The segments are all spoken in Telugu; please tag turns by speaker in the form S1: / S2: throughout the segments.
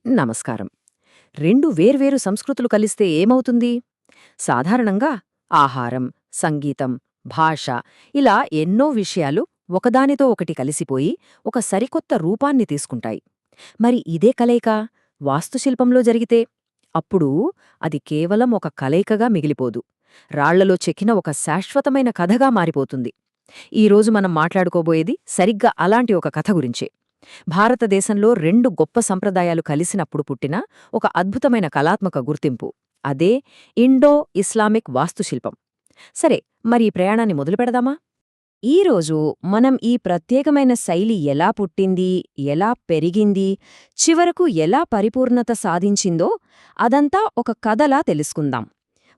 S1: నమస్కారం. రెండు వేర్వేరు సంస్కృతులు కలిస్తే ఏమవుతుంది? సాధారణంగా ఆహారం, సంగీతం, భాష ఇలా ఎన్నో విషయాలు ఒకదానితో ఒకటి కలిసిపోయి ఒక సరికొత్త రూపాన్ని తీసుకుంటాయి. మరి ఇదే కలయిక వాస్తుశిల్పంలో జరిగితే? అప్పుడు అది కేవలం ఒక కలయికగా మిగిలిపోదు. రాళ్లలో చెక్కిన ఒక శాశ్వతమైన కథగా మారిపోతుంది. ఈరోజు మనం మాట్లాడుకోబోయేది సరిగ్గా అలాంటి ఒక కథ గురించే. భారతదేశంలో రెండు గొప్ప సంప్రదాయాలు కలిసినప్పుడు పుట్టిన ఒక అద్భుతమైన కళాత్మక గుర్తింపు. అదే ఇండో ఇస్లామిక్ వాస్తుశిల్పం. సరే, మరి ఈ ప్రయాణాన్ని మొదలుపెడదామా? ఈరోజు మనం ఈ ప్రత్యేకమైన శైలి ఎలా పుట్టింది, ఎలా పెరిగింది, చివరకు ఎలా పరిపూర్ణత సాధించిందో అదంతా ఒక కథలా తెలుసుకుందాం.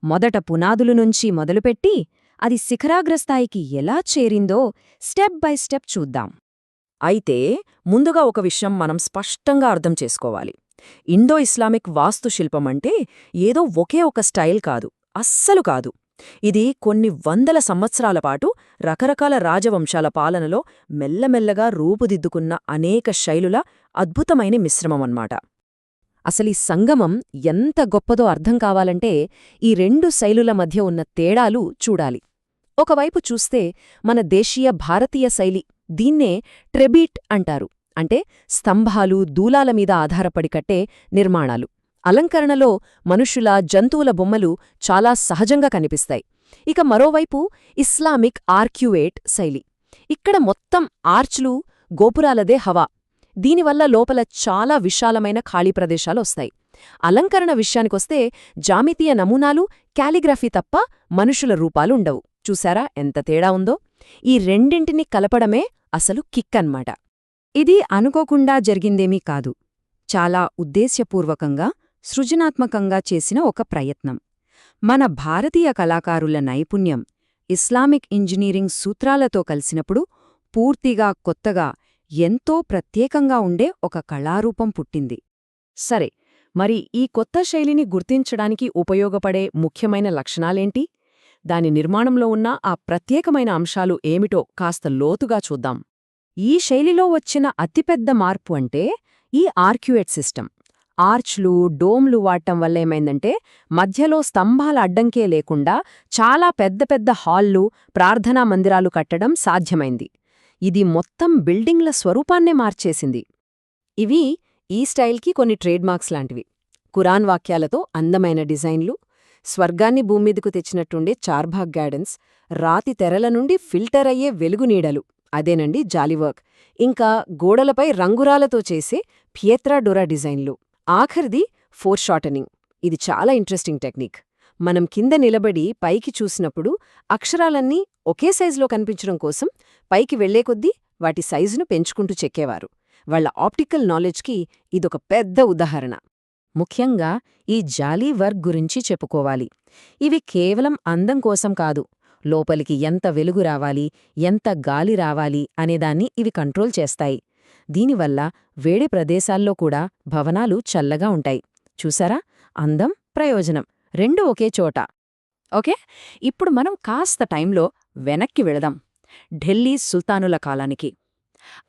S1: మొదట పునాదులు నుంచి మొదలుపెట్టి అది శిఖరాగ్రస్థాయికి ఎలా చేరిందో స్టెప్ బై స్టెప్ చూద్దాం. అయితే ముందుగా ఒక విషయం మనం స్పష్టంగా అర్థం చేసుకోవాలి. ఇండో ఇస్లామిక్ వాస్తుశిల్పమంటే ఏదో ఒకే ఒక స్టైల్ కాదు, అస్సలు కాదు. ఇది కొన్ని వందల సంవత్సరాల పాటు రకరకాల రాజవంశాల పాలనలో మెల్లమెల్లగా రూపుదిద్దుకున్న అనేక శైలుల అద్భుతమైన మిశ్రమమన్నమాట. అసలీ సంగమం ఎంత గొప్పదో అర్థం కావాలంటే ఈ రెండు శైలుల మధ్య ఉన్న తేడాలు చూడాలి. ఒకవైపు చూస్తే మన దేశీయ భారతీయ శైలి, దీన్నే ట్రెబీట్ అంటారు. అంటే స్తంభాలు, దూలాల మీద ఆధారపడి కట్టే నిర్మాణాలు. అలంకరణలో మనుషుల, జంతువుల బొమ్మలు చాలా సహజంగా కనిపిస్తాయి. ఇక మరోవైపు ఇస్లామిక్ ఆర్క్యువేట్ శైలి. ఇక్కడ మొత్తం ఆర్చ్లు, గోపురాలదే హవా. దీనివల్ల లోపల చాలా విశాలమైన ఖాళీ ప్రదేశాలొస్తాయి. అలంకరణ విషయానికొస్తే జామితీయ నమూనాలు, క్యాలిగ్రఫీ తప్ప మనుషుల రూపాలుండవు. చూశారా ఎంత తేడా ఉందో? ఈ రెండింటిని కలపడమే అసలు కిక్కన్మాట. ఇది అనుకోకుండా జరిగిందేమీ కాదు. చాలా ఉద్దేశ్యపూర్వకంగా, సృజనాత్మకంగా చేసిన ఒక ప్రయత్నం. మన భారతీయ కళాకారుల నైపుణ్యం ఇస్లామిక్ ఇంజనీరింగ్ సూత్రాలతో కలిసినప్పుడు పూర్తిగా కొత్తగా, ఎంతో ప్రత్యేకంగా ఉండే ఒక కళారూపం పుట్టింది. సరే, మరి ఈ కొత్త శైలిని గుర్తించడానికి ఉపయోగపడే ముఖ్యమైన లక్షణాలేంటి? దాని నిర్మాణంలో ఉన్న ఆ ప్రత్యేకమైన అంశాలు ఏమిటో కాస్త లోతుగా చూద్దాం. ఈ శైలిలో వచ్చిన అతిపెద్ద మార్పు అంటే ఈ ఆర్క్యుయేట్ సిస్టమ్. ఆర్చ్లు, డోమ్లు వాడటం వల్ల ఏమైందంటే మధ్యలో స్తంభాల అడ్డంకే లేకుండా చాలా పెద్ద పెద్ద హాల్లు, ప్రార్థనా మందిరాలు కట్టడం సాధ్యమైంది. ఇది మొత్తం బిల్డింగ్ల స్వరూపాన్నే మార్చేసింది. ఇవి ఈ స్టైల్కి కొన్ని ట్రేడ్మార్క్స్ లాంటివి. ఖురాన్ వాక్యాలతో అందమైన డిజైన్లు, స్వర్గాన్ని భూమ్మీదకు తెచ్చినట్టుండే చార్బాగ్ గార్డెన్స్, రాతి తెరల నుండి ఫిల్టర్ అయ్యే వెలుగునీడలు, అదేనండి జాలీవర్క్, ఇంకా గోడలపై రంగురాలతో చేసే పియత్రా డొరా డిజైన్లు. ఆఖరిది ఫోర్షార్టనింగ్. ఇది చాలా ఇంట్రెస్టింగ్ టెక్నిక్. మనం కింద నిలబడి పైకి చూసినప్పుడు అక్షరాలన్నీ ఒకే సైజులో కనిపించడం కోసం పైకి వెళ్లేకొద్దీ వాటి సైజును పెంచుకుంటూ చెక్కేవారు. వాళ్ల ఆప్టికల్ నాలెడ్జ్కి ఇదొక పెద్ద ఉదాహరణ. ముఖ్యంగా ఈ జాలీ వర్క్ గురించి చెప్పుకోవాలి. ఇవి కేవలం అందం కోసం కాదు, లోపలికి ఎంత వెలుగు రావాలి, ఎంత గాలి రావాలి అనేదాన్ని ఇవి కంట్రోల్ చేస్తాయి. దీనివల్ల వేడి ప్రదేశాల్లో కూడా భవనాలు చల్లగా ఉంటాయి. చూసారా? అందం, ప్రయోజనం రెండూ ఒకే చోట. ఓకే, ఇప్పుడు మనం కాస్త టైంలో వెనక్కి వెళదాం. ఢిల్లీ సుల్తానుల కాలానికి.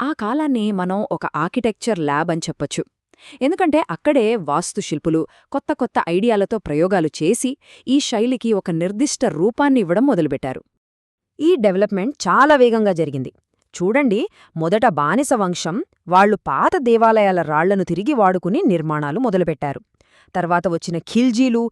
S1: ఆ కాలాన్ని మనం ఒక ఆర్కిటెక్చర్ ల్యాబ్ అని చెప్పొచ్చు. ఎందుకంటే అక్కడే వాస్తుశిల్పులు కొత్త కొత్త ఐడియాలతో ప్రయోగాలు చేసి ఈ శైలికి ఒక నిర్దిష్ట రూపాన్ని ఇవ్వడం మొదలుపెట్టారు. ఈ డెవలప్మెంట్ చాలా వేగంగా జరిగింది. చూడండి, మొదట బానిస వంశం వాళ్లు పాత దేవాలయాల రాళ్లను తిరిగి వాడుకుని నిర్మాణాలు మొదలుపెట్టారు. తర్వాత వచ్చిన ఖిల్జీలు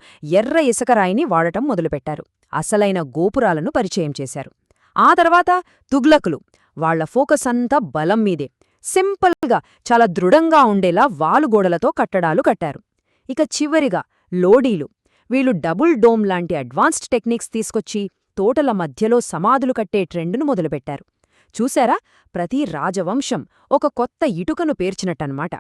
S1: ఎర్ర ఇసుకరాయిని వాడటం మొదలుపెట్టారు. అసలైన గోపురాలను పరిచయం చేశారు. ఆ తర్వాత తుగ్లకులు, వాళ్ల ఫోకస్ అంతా బలం మీదే. సింపుల్గా, చాలా దృఢంగా ఉండేలా వాలుగోడలతో కట్టడాలు కట్టారు. ఇక చివరిగా లోడీలు. వీళ్ళు డబుల్ డోమ్ లాంటి అడ్వాన్స్డ్ టెక్నిక్స్ తీసుకొచ్చి తోటల మధ్యలో సమాధులు కట్టే ట్రెండును మొదలుపెట్టారు. చూశారా? ప్రతి రాజవంశం ఒక కొత్త ఇటుకను పేర్చినట్టన్నమాట.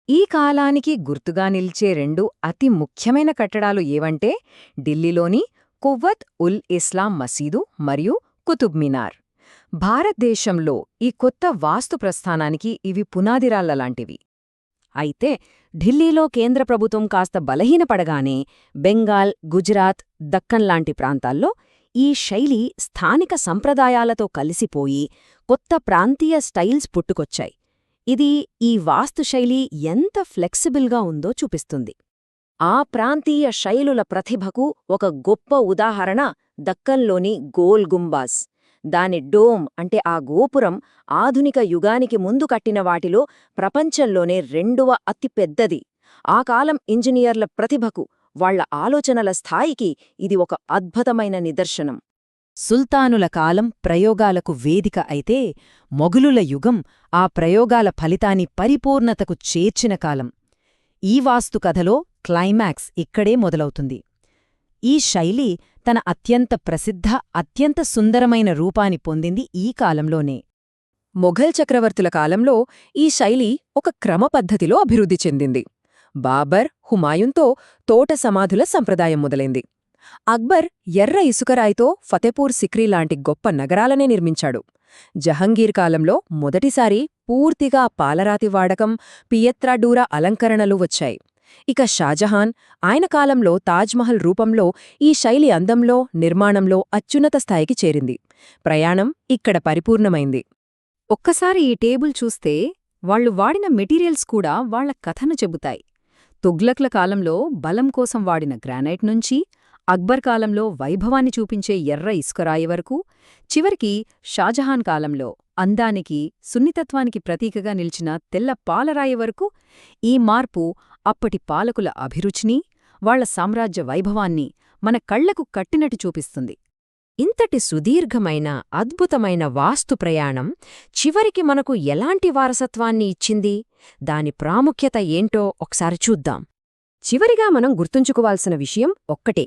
S1: ఈ కాలానికి గుర్తుగా నిల్చే రెండు అతి ముఖ్యమైన కట్టడాలు ఏవంటే ఢిల్లీలోని కువ్వత్ ఉల్ ఇస్లాం మసీదు మరియు కుతుబ్ మినార్. భారతదేశంలో ఈ కొత్త వాస్తు ప్రస్థానానికి ఇవి పునాదిరాళ్లలాంటివి. అయితే ఢిల్లీలో కేంద్ర ప్రభుత్వం కాస్త బలహీనపడగానే బెంగాల్, గుజరాత్, దక్కన్ లాంటి ప్రాంతాల్లో ఈ శైలి స్థానిక సంప్రదాయాలతో కలిసిపోయి కొత్త ప్రాంతీయ స్టైల్స్ పుట్టుకొచ్చాయి. ఇది ఈ వాస్తుశైలి ఎంత ఫ్లెక్సిబుల్గా ఉందో చూపిస్తుంది. ఆ ప్రాంతీయ శైలుల ప్రతిభకు ఒక గొప్ప ఉదాహరణ దక్కన్లోని గోల్ గుంబాజ్. దాని డోమ్ అంటే ఆ గోపురం ఆధునిక యుగానికి ముందు కట్టిన వాటిలో ప్రపంచంలోనే రెండవ అతిపెద్దది. ఆ కాలం ఇంజనీర్ల ప్రతిభకు, వాళ్ల ఆలోచనల స్థాయికి ఇది ఒక అద్భుతమైన నిదర్శనం. సుల్తానుల కాలం ప్రయోగాలకు వేదిక అయితే, మొఘలుల యుగం ఆ ప్రయోగాల ఫలితాన్ని పరిపూర్ణతకు చేర్చిన కాలం. ఈ వాస్తు కథలో క్లైమాక్స్ ఇక్కడే మొదలవుతుంది. ఈ శైలి తన అత్యంత ప్రసిద్ధ, అత్యంత సుందరమైన రూపాన్ని పొందింది ఈ కాలంలోనే. మొఘల్ చక్రవర్తుల కాలంలో ఈ శైలి ఒక క్రమపద్ధతిలో అభివృద్ధి చెందింది. బాబర్, హుమాయున్తో తోట సమాధుల సంప్రదాయం మొదలైంది. అక్బర్ ఎర్ర ఇసుకరాయితో ఫతేపూర్ సిక్రీ లాంటి గొప్ప నగరాలనే నిర్మించాడు. జహంగీర్ కాలంలో మొదటిసారి పూర్తిగా పాలరాతి వాడకం, పియత్రాడూరా అలంకరణలు వచ్చాయి. ఇక షాజహాన్, ఆయన కాలంలో తాజ్మహల్ రూపంలో ఈ శైలి అందంలో, నిర్మాణంలో అత్యున్నత స్థాయికి చేరింది. ప్రయాణం ఇక్కడ పరిపూర్ణమైంది. ఒక్కసారి ఈ టేబుల్ చూస్తే వాళ్లు వాడిన మెటీరియల్స్ కూడా వాళ్ల కథను చెబుతాయి. తుగ్లక్ల కాలంలో బలం కోసం వాడిన గ్రానైట్ నుంచి, అక్బర్ కాలంలో వైభవాన్ని చూపించే ఎర్ర ఇసుకరాయి వరకు, చివరికి షాజహాన్ కాలంలో అందానికి, సున్నితత్వానికి ప్రతీకగా నిలిచిన తెల్ల పాలరాయి వరకు ఈ మార్పు అప్పటి పాలకుల అభిరుచిని, వాళ్ల సామ్రాజ్య వైభవాన్ని మన కళ్లకు కట్టినట్టు చూపిస్తుంది. ఇంతటి సుదీర్ఘమైన, అద్భుతమైన వాస్తు ప్రయాణం చివరికి మనకు ఎలాంటి వారసత్వాన్ని ఇచ్చింది? దాని ప్రాముఖ్యత ఏంటో ఒకసారి చూద్దాం. చివరిగా మనం గుర్తుంచుకోవాల్సిన విషయం ఒక్కటే: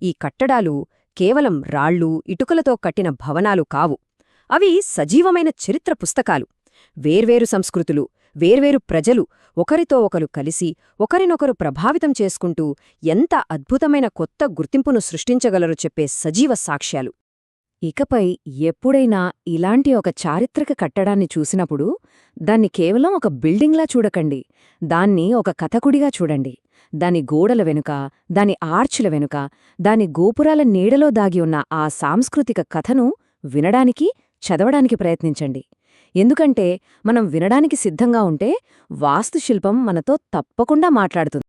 S1: ఈ కట్టడాలు కేవలం రాళ్ళు, ఇటుకలతో కట్టిన భవనాలు కావు. అవి సజీవమైన చరిత్ర పుస్తకాలు. వేర్వేరు సంస్కృతులు, వేర్వేరు ప్రజలు ఒకరితో ఒకరు కలిసి, ఒకరినొకరు ప్రభావితం చేసుకుంటూ ఎంత అద్భుతమైన కొత్త గుర్తింపును సృష్టించగలరో చెప్పే సజీవ సాక్ష్యాలు. ఇకపై ఎప్పుడైనా ఇలాంటి ఒక చారిత్రక కట్టడాన్ని చూసినప్పుడు దాన్ని కేవలం ఒక బిల్డింగ్లా చూడకండి. దాన్ని ఒక కథకుడిగా చూడండి. దాని గోడల వెనుక, దాని ఆర్చుల వెనుక, దాని గోపురాల నీడలో దాగి ఉన్న ఆ సాంస్కృతిక కథను వినడానికి, చదవడానికి ప్రయత్నించండి. ఎందుకంటే మనం వినడానికి సిద్ధంగా ఉంటే వాస్తుశిల్పం మనతో తప్పకుండా మాట్లాడుతుంది.